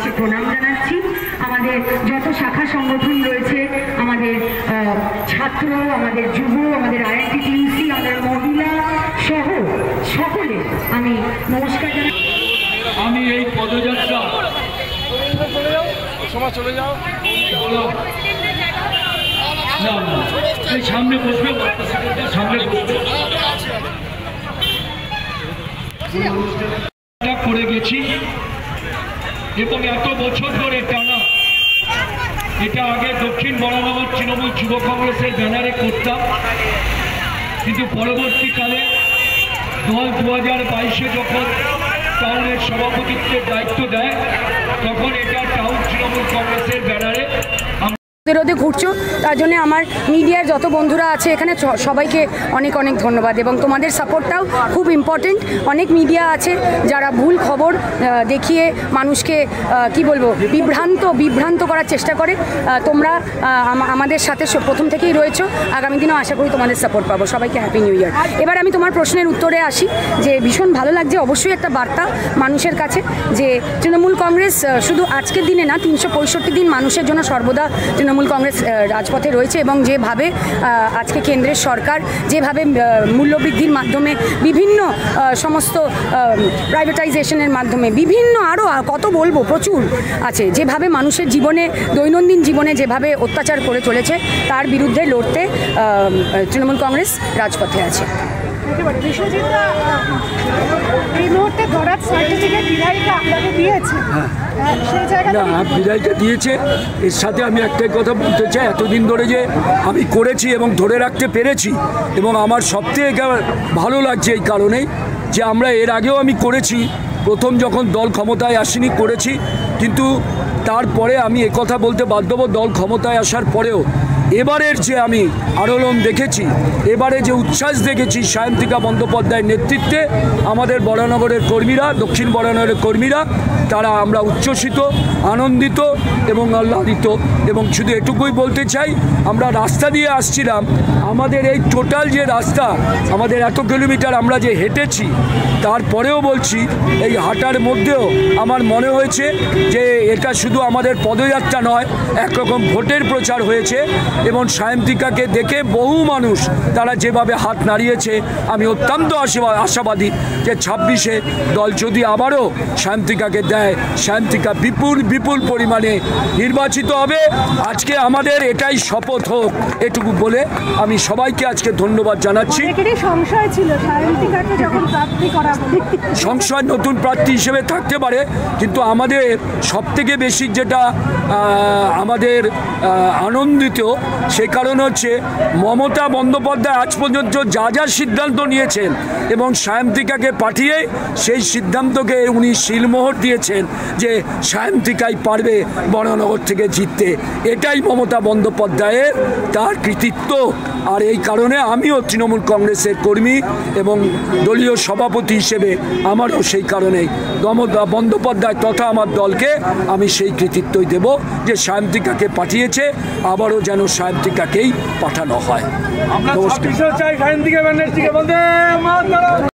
কাছে প্রণাম জানাচ্ছি। আমাদের যত শাখা সংগঠন রয়েছে, আমাদের ছাত্র, আমাদের যুব, আমাদের আইএনটিটিউসি, আমাদের মহিলা সহ সকলে আমি নমস্কার জানাই। আমি এই পদযাত্রা চলে যাও এই সামনে বসবে, সামনে করে গেছি এবং এত বছর ধরে টানা এটা আগে দক্ষিণ বরানগর তৃণমূল যুব কংগ্রেসের ব্যানারে করতাম, কিন্তু পরবর্তীকালে দল 2022-এ যখন টাউনের সভাপতিত্বের দায়িত্ব দেয় তখন এটা টাউন তৃণমূল কংগ্রেসের ব্যানারে রোদে ঘুরছো, তার জন্য আমার মিডিয়ার যত বন্ধুরা আছে এখানে সবাইকে অনেক অনেক ধন্যবাদ এবং তোমাদের সাপোর্টটাও খুব ইম্পর্টেন্ট। অনেক মিডিয়া আছে যারা ভুল খবর দেখিয়ে মানুষকে কি বলবো বিভ্রান্ত করার চেষ্টা করে। তোমরা আমাদের সাথে প্রথম থেকেই রয়েছো, আগামী দিনেও আশা করি তোমাদের সাপোর্ট পাবো। সবাইকে হ্যাপি নিউ ইয়ার। এবার আমি তোমার প্রশ্নের উত্তরে আসি যে ভীষণ ভালো লাগছে, অবশ্যই একটা বার্তা মানুষের কাছে যে তৃণমূল কংগ্রেস শুধু আজকের দিনে না, 365 দিন মানুষের জন্য সর্বদা তৃণমূল কংগ্রেস রাজপথে রয়েছে এবং যেভাবে আজকে কেন্দ্রের সরকার যেভাবে মূল্যবৃদ্ধির মাধ্যমে বিভিন্ন সমস্ত প্রাইভেটাইজেশনের মাধ্যমে বিভিন্ন আরও কত বলবো প্রচুর আছে, যেভাবে মানুষের জীবনে দৈনন্দিন জীবনে যেভাবে অত্যাচার করে চলেছে তার বিরুদ্ধে লড়তে তৃণমূল কংগ্রেস রাজপথে আছে। এই মুহূর্তে ধরার সার্টিফিকেট বিধায়িকা আপনাকে দিয়েছে। বিধায়িকা দিয়েছে। এর সাথে আমি একটাই কথা বলতে চাই, এতদিন ধরে যে আমি করেছি এবং ধরে রাখতে পেরেছি এবং আমার সবথেকে ভালো লাগছে এই কারণেই যে আমরা এর আগেও আমি করেছি, প্রথম যখন দল ক্ষমতায় আসেনি করেছি, কিন্তু তারপরে আমি একথা বলতে বাধ্য হব, দল ক্ষমতায় আসার পরেও এবারের যে আমি আলোড়ন দেখেছি, এবারে যে উচ্ছ্বাস দেখেছি সায়ন্তিকা বন্দ্যোপাধ্যায়ের নেতৃত্বে আমাদের বরানগরের কর্মীরা, দক্ষিণ বরানগরের কর্মীরা, তারা আমরা উচ্ছ্বসিত, আনন্দিত এবং আহ্লাদিত। এবং শুধু এটুকুই বলতে চাই, আমরা রাস্তা দিয়ে আসছিলাম, আমাদের এই টোটাল যে রাস্তা, আমাদের এত কিলোমিটার আমরা যে হেঁটেছি, তারপরেও বলছি এই হাঁটার মধ্যেও আমার মনে হয়েছে যে এটা শুধু আমাদের পদযাত্রা নয়, একরকম ভোটের প্রচার হয়েছে এবং সায়ন্তিকাকে দেখে বহু মানুষ তারা যেভাবে হাত নাড়িয়েছে, আমি অত্যন্ত আশাবাদী যে 26-এ দল যদি আবারও সায়ন্তিকাকে দেয়, সায়ন্তিকা বিপুল পরিমাণে নির্বাচিত হবে। আজকে আমাদের এটাই শপথ হোক, এটুকু বলে আমি সবাইকে আজকে ধন্যবাদ জানাচ্ছি। সংশয় ছিল সায়ন্তিকাকে যখন প্রার্থী করা হবে, সংশয় নতুন প্রার্থী হিসেবে থাকতে পারে, কিন্তু আমাদের সবথেকে বেশি যেটা আমাদের আনন্দিত সে কারণ হচ্ছে মমতা বন্দ্যোপাধ্যায় আজ পর্যন্ত যা সিদ্ধান্ত নিয়েছেন এবং সায়ন্তিকাকে পাঠিয়ে সেই সিদ্ধান্তকে উনি শিলমোহর দিয়েছেন যে সায়ন্তিকাই পারবে বরানগর থেকে জিততে। এটাই মমতা বন্দ্যোপাধ্যায়ের তার কৃতিত্ব। আর এই কারণে আমিও তৃণমূল কংগ্রেসের কর্মী এবং দলীয় সভাপতি হিসেবে আমারও সেই কারণেই মমতা বন্দ্যোপাধ্যায় তথা আমার দলকে আমি সেই কৃতিত্বই দেব যে সায়ন্তিকাকে পাঠিয়েছে, আবারও যেন সায়ন্তিকাকেই পাঠানো হয়।